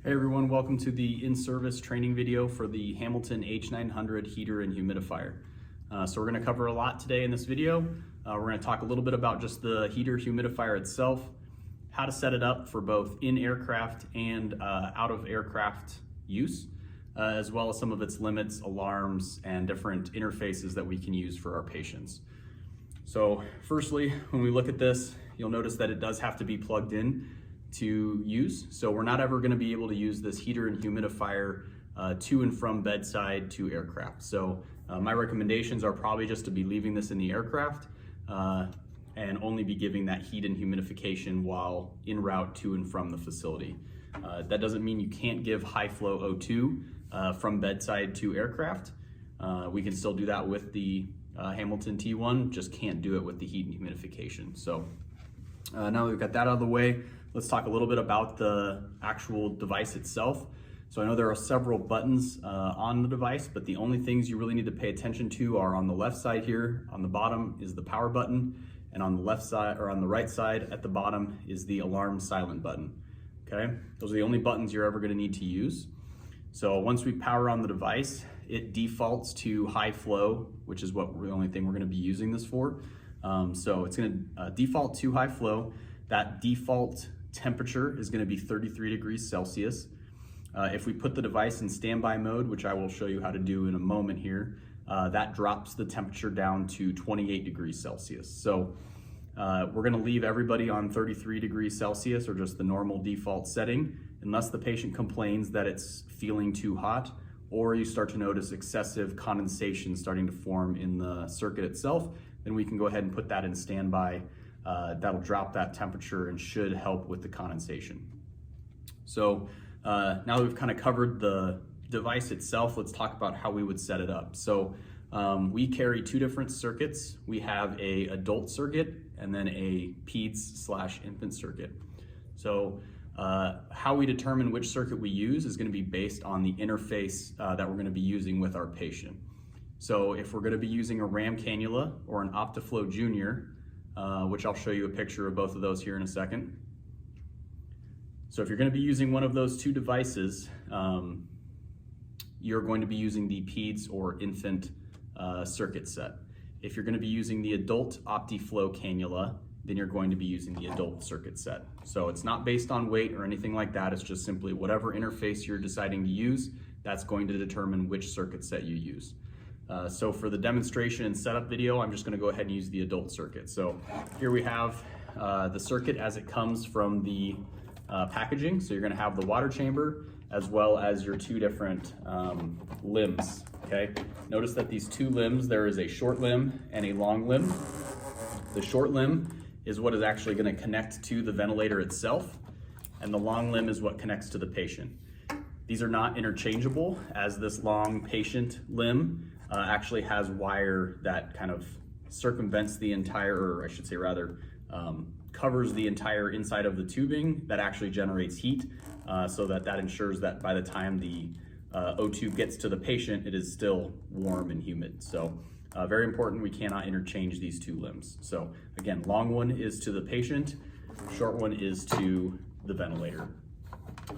Hey everyone, welcome to the in-service training video for the Hamilton H900 heater and humidifier. So we're going to cover a lot today in this video. We're going to talk a little bit about just the heater humidifier itself, how to set it up for both in aircraft and out of aircraft use, as well as some of its limits, alarms, and different interfaces that we can use for our patients. So firstly, when we look at this, you'll notice that it does have to be plugged in to use. So we're not ever going to be able to use this heater and humidifier to and from bedside to aircraft. So my recommendations are probably just to be leaving this in the aircraft and only be giving that heat and humidification while en route to and from the facility. That doesn't mean you can't give high flow O2 from bedside to aircraft. We can still do that with the Hamilton T1, just can't do it with the heat and humidification. So now that we've got that out of the way, let's talk a little bit about the actual device itself. So I know there are several buttons on the device, but the only things you really need to pay attention to are on the left side here. On the bottom is the power button, and on the left side, or on the right side at the bottom, is the alarm silent button. Okay, those are the only buttons you're ever going to need to use. So once we power on the device, it defaults to high flow, which is the only thing we're going to be using this for. So it's going to default to high flow. That default temperature is going to be 33 degrees Celsius. If we put the device in standby mode, which I will show you how to do in a moment here, that drops the temperature down to 28 degrees Celsius. So we're going to leave everybody on 33 degrees Celsius, or just the normal default setting, unless the patient complains that it's feeling too hot, or you start to notice excessive condensation starting to form in the circuit itself. Then we can go ahead and put that in standby. That'll drop that temperature and should help with the condensation. So now that we've kind of covered the device itself, let's talk about how we would set it up. So we carry two different circuits. We have a adult circuit and then a peds/infant circuit. So how we determine which circuit we use is going to be based on the interface that we're going to be using with our patient. So if we're going to be using a RAM cannula or an Optiflow Junior, which I'll show you a picture of both of those here in a second. So if you're going to be using one of those two devices, you're going to be using the peds or infant circuit set. If you're going to be using the adult Optiflow cannula, then you're going to be using the adult circuit set. So it's not based on weight or anything like that. It's just simply whatever interface you're deciding to use, that's going to determine which circuit set you use. So for the demonstration and setup video, I'm just going to go ahead and use the adult circuit. So here we have the circuit as it comes from the packaging. So you're going to have the water chamber as well as your two different limbs. Okay. Notice that these two limbs, there is a short limb and a long limb. The short limb is what is actually going to connect to the ventilator itself, and the long limb is what connects to the patient. These are not interchangeable, as this long patient limb actually has wire that kind of circumvents the entire, or I should say rather, covers the entire inside of the tubing that actually generates heat, so that ensures that by the time the O2 gets to the patient, it is still warm and humid. So very important, we cannot interchange these two limbs. So again, long one is to the patient, short one is to the ventilator.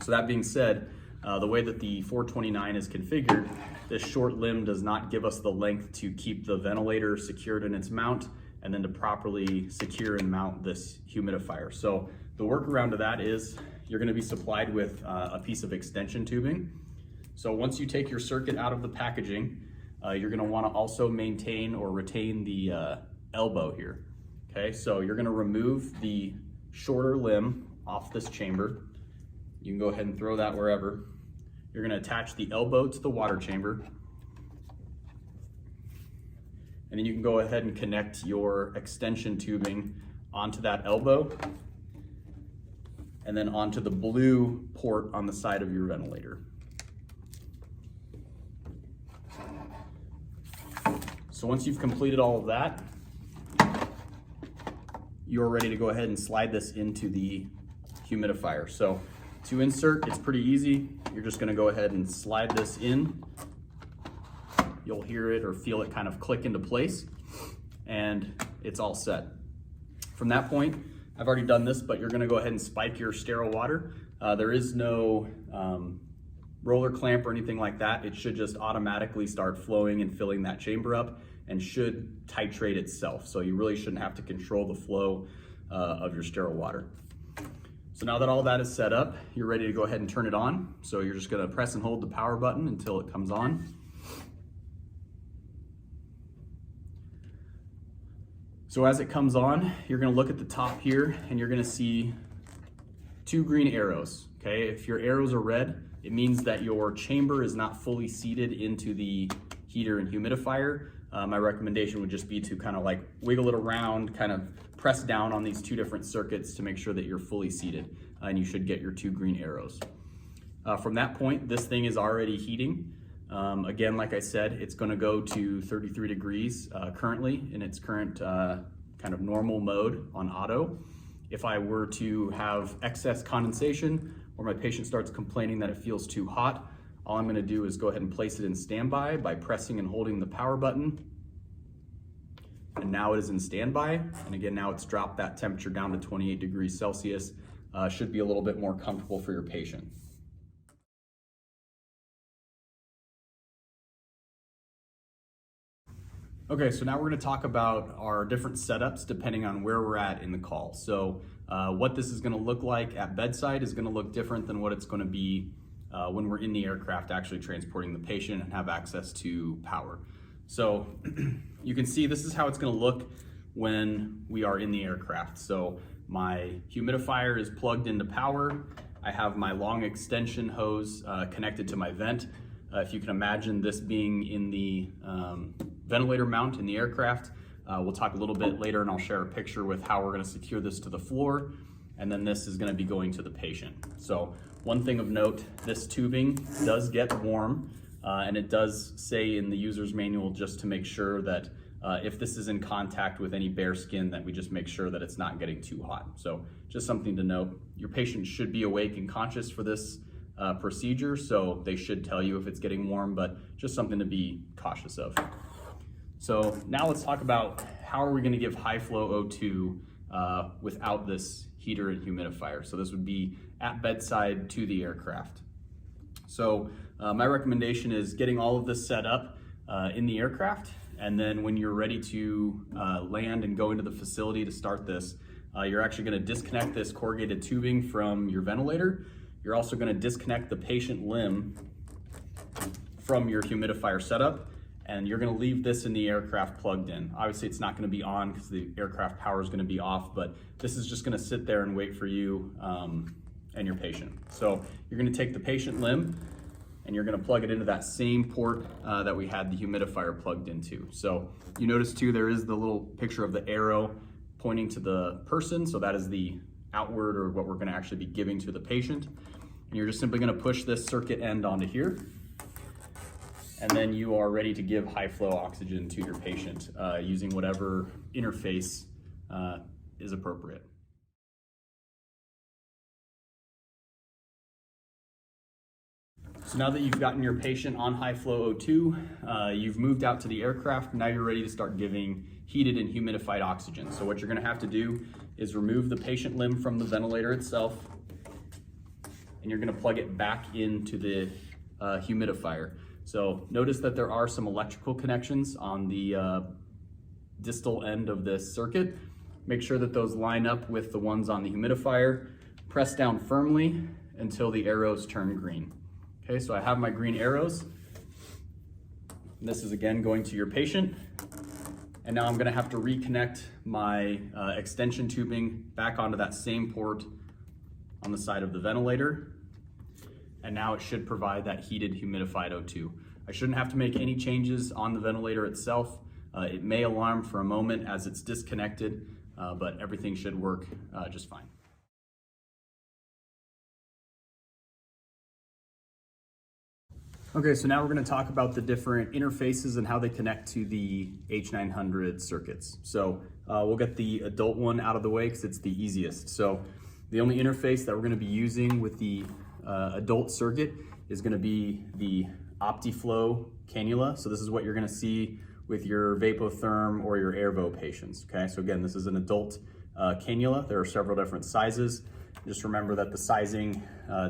So that being said, the way that the 429 is configured, this short limb does not give us the length to keep the ventilator secured in its mount and then to properly secure and mount this humidifier. So the workaround to that is you're going to be supplied with a piece of extension tubing. So once you take your circuit out of the packaging, you're going to want to also maintain or retain the elbow here. Okay, so you're going to remove the shorter limb off this chamber. You can go ahead and throw that wherever. You're going to attach the elbow to the water chamber, and then you can go ahead and connect your extension tubing onto that elbow and then onto the blue port on the side of your ventilator. So once you've completed all of that, you're ready to go ahead and slide this into the humidifier. So to insert, it's pretty easy. You're just going to go ahead and slide this in. You'll hear it or feel it kind of click into place, and it's all set. From that point, I've already done this, but you're gonna go ahead and spike your sterile water. There is no roller clamp or anything like that. It should just automatically start flowing and filling that chamber up and should titrate itself. So you really shouldn't have to control the flow of your sterile water. So now that all that is set up, you're ready to go ahead and turn it on. So you're just gonna press and hold the power button until it comes on. So as it comes on, you're gonna look at the top here and you're gonna see 2 green arrows, okay? If your arrows are red, it means that your chamber is not fully seated into the heater and humidifier. My recommendation would just be to kind of like wiggle it around, kind of press down on these 2 different circuits to make sure that you're fully seated, and you should get your 2 green arrows. From that point, this thing is already heating. Again, like I said, it's gonna go to 33 degrees currently in its current kind of normal mode on auto. If I were to have excess condensation or my patient starts complaining that it feels too hot, all I'm gonna do is go ahead and place it in standby by pressing and holding the power button. And now it is in standby. And again, now it's dropped that temperature down to 28 degrees Celsius. Should be a little bit more comfortable for your patient. Okay, so now we're gonna talk about our different setups depending on where we're at in the call. So what this is gonna look like at bedside is gonna look different than what it's gonna be when we're in the aircraft actually transporting the patient and have access to power. So you can see this is how it's gonna look when we are in the aircraft. So my humidifier is plugged into power. I have my long extension hose connected to my vent. If you can imagine this being in the ventilator mount in the aircraft. We'll talk a little bit later and I'll share a picture with how we're gonna secure this to the floor. And then this is gonna be going to the patient. So one thing of note, this tubing does get warm and it does say in the user's manual just to make sure that if this is in contact with any bare skin, that we just make sure that it's not getting too hot. So just something to note. Your patient should be awake and conscious for this procedure, so they should tell you if it's getting warm, but just something to be cautious of. So now let's talk about how are we gonna give high flow O2 without this heater and humidifier. So this would be at bedside to the aircraft. So my recommendation is getting all of this set up in the aircraft, and then when you're ready to land and go into the facility to start this, you're actually gonna disconnect this corrugated tubing from your ventilator. You're also gonna disconnect the patient limb from your humidifier setup, and you're gonna leave this in the aircraft plugged in. Obviously it's not gonna be on because the aircraft power is gonna be off, but this is just gonna sit there and wait for you and your patient. So you're gonna take the patient limb and you're gonna plug it into that same port that we had the humidifier plugged into. So you notice too, there is the little picture of the arrow pointing to the person. So that is the outward, or what we're gonna actually be giving to the patient. And you're just simply gonna push this circuit end onto here. And then you are ready to give high flow oxygen to your patient using whatever interface is appropriate. So now that you've gotten your patient on high flow O2, you've moved out to the aircraft, now you're ready to start giving heated and humidified oxygen. So what you're gonna have to do is remove the patient limb from the ventilator itself, and you're gonna plug it back into the humidifier. So notice that there are some electrical connections on the distal end of this circuit. Make sure that those line up with the ones on the humidifier. Press down firmly until the arrows turn green. Okay, so I have my green arrows. And this is again going to your patient. And now I'm gonna have to reconnect my extension tubing back onto that same port on the side of the ventilator. And now it should provide that heated humidified O2. I shouldn't have to make any changes on the ventilator itself. It may alarm for a moment as it's disconnected, but everything should work just fine. Okay, so now we're going to talk about the different interfaces and how they connect to the H900 circuits. So we'll get the adult one out of the way because it's the easiest. So the only interface that we're going to be using with the adult circuit is going to be the OptiFlow cannula. So this is what you're going to see with your Vapotherm or your Airvo patients. Okay, so again, this is an adult cannula. There are several different sizes. Just remember that the sizing,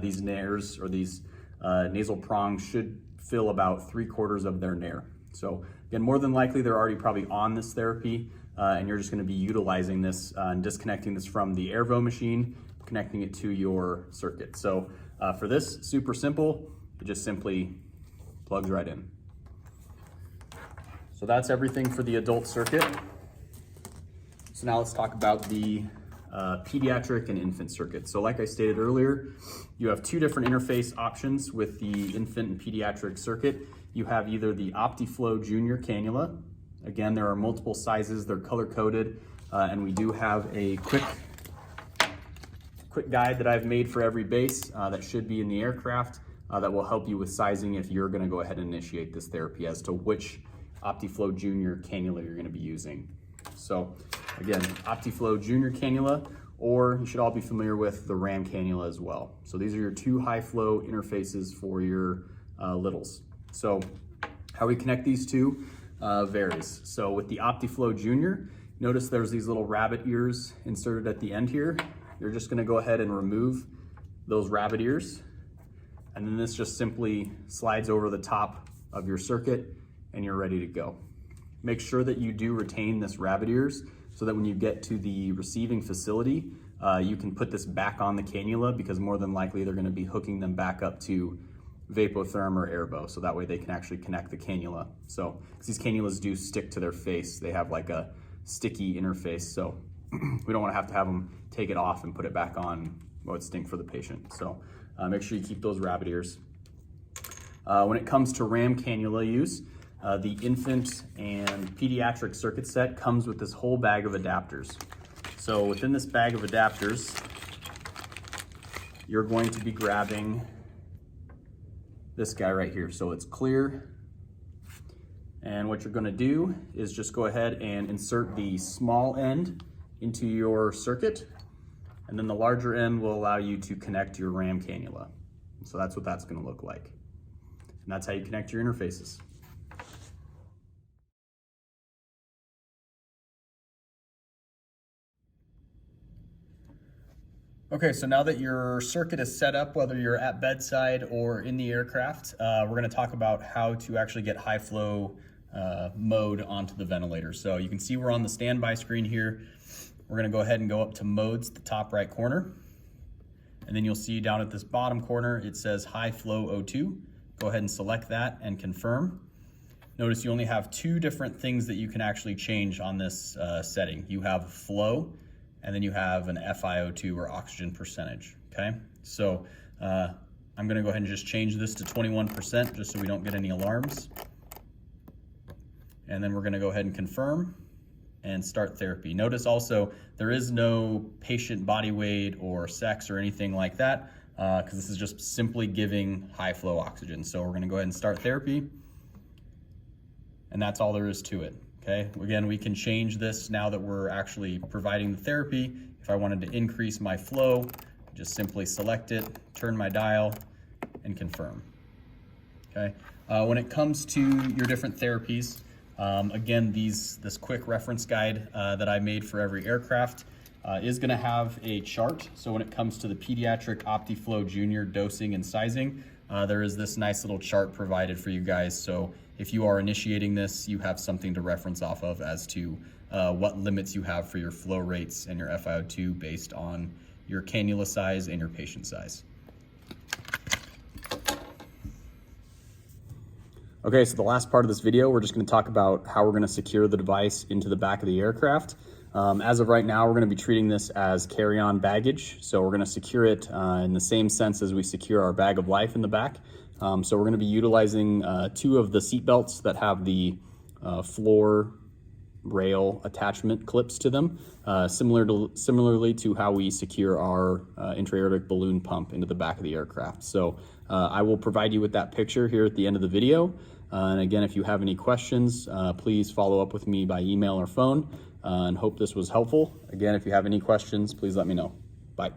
these nares or these nasal prongs should fill about 3/4 of their nair. So again, more than likely they're already probably on this therapy and you're just going to be utilizing this and disconnecting this from the Airvo machine, connecting it to your circuit. So for this, super simple, it just simply plugs right in. So that's everything for the adult circuit. So now let's talk about the pediatric and infant circuit. So like I stated earlier, you have two different interface options with the infant and pediatric circuit. You have either the OptiFlow Junior cannula. Again, there are multiple sizes, they're color-coded, and we do have a quick guide that I've made for every base that should be in the aircraft that will help you with sizing if you're gonna go ahead and initiate this therapy as to which OptiFlow Junior cannula you're gonna be using. So again, OptiFlow Junior cannula, or you should all be familiar with the RAM cannula as well. So these are your two high flow interfaces for your littles. So how we connect these two varies. So with the OptiFlow Junior, notice there's these little rabbit ears inserted at the end here. You're just gonna go ahead and remove those rabbit ears. And then this just simply slides over the top of your circuit and you're ready to go. Make sure that you do retain this rabbit ears so that when you get to the receiving facility, you can put this back on the cannula, because more than likely they're gonna be hooking them back up to Vapotherm or Airvo, so that way they can actually connect the cannula. So, because these cannulas do stick to their face, they have like a sticky interface, so we don't wanna have them take it off and put it back on. Well, it would stink for the patient. So make sure you keep those rabbit ears. When it comes to RAM cannula use, the infant and pediatric circuit set comes with this whole bag of adapters. So within this bag of adapters, you're going to be grabbing this guy right here. So it's clear. And what you're gonna do is just go ahead and insert the small end into your circuit. And then the larger end will allow you to connect your RAM cannula. So that's what that's gonna look like. And that's how you connect your interfaces. Okay, so now that your circuit is set up, whether you're at bedside or in the aircraft, we're gonna talk about how to actually get high flow mode onto the ventilator. So you can see we're on the standby screen here. We're gonna go ahead and go up to modes, the top right corner. And then you'll see down at this bottom corner, it says high flow O2. Go ahead and select that and confirm. Notice you only have two different things that you can actually change on this setting. You have flow, and then you have an FiO2 or oxygen percentage, okay? So I'm gonna go ahead and just change this to 21% just so we don't get any alarms. And then we're gonna go ahead and confirm and start therapy. Notice also, there is no patient body weight or sex or anything like that, because this is just simply giving high flow oxygen. So we're gonna go ahead and start therapy, and that's all there is to it. Okay, again, we can change this now that we're actually providing the therapy. If I wanted to increase my flow, just simply select it, turn my dial, and confirm. Okay, when it comes to your different therapies, again, this quick reference guide that I made for every aircraft is gonna have a chart. So when it comes to the pediatric OptiFlow Junior dosing and sizing, there is this nice little chart provided for you guys. So if you are initiating this, you have something to reference off of as to what limits you have for your flow rates and your FiO2 based on your cannula size and your patient size. Okay, so the last part of this video, we're just gonna talk about how we're gonna secure the device into the back of the aircraft. As of right now, we're gonna be treating this as carry-on baggage. So we're gonna secure it in the same sense as we secure our bag of life in the back. So we're gonna be utilizing two of the seat belts that have the floor rail attachment clips to them, similarly to how we secure our intra-aortic balloon pump into the back of the aircraft. So I will provide you with that picture here at the end of the video. And again, if you have any questions, please follow up with me by email or phone, and hope this was helpful. Again, if you have any questions, please let me know. Bye.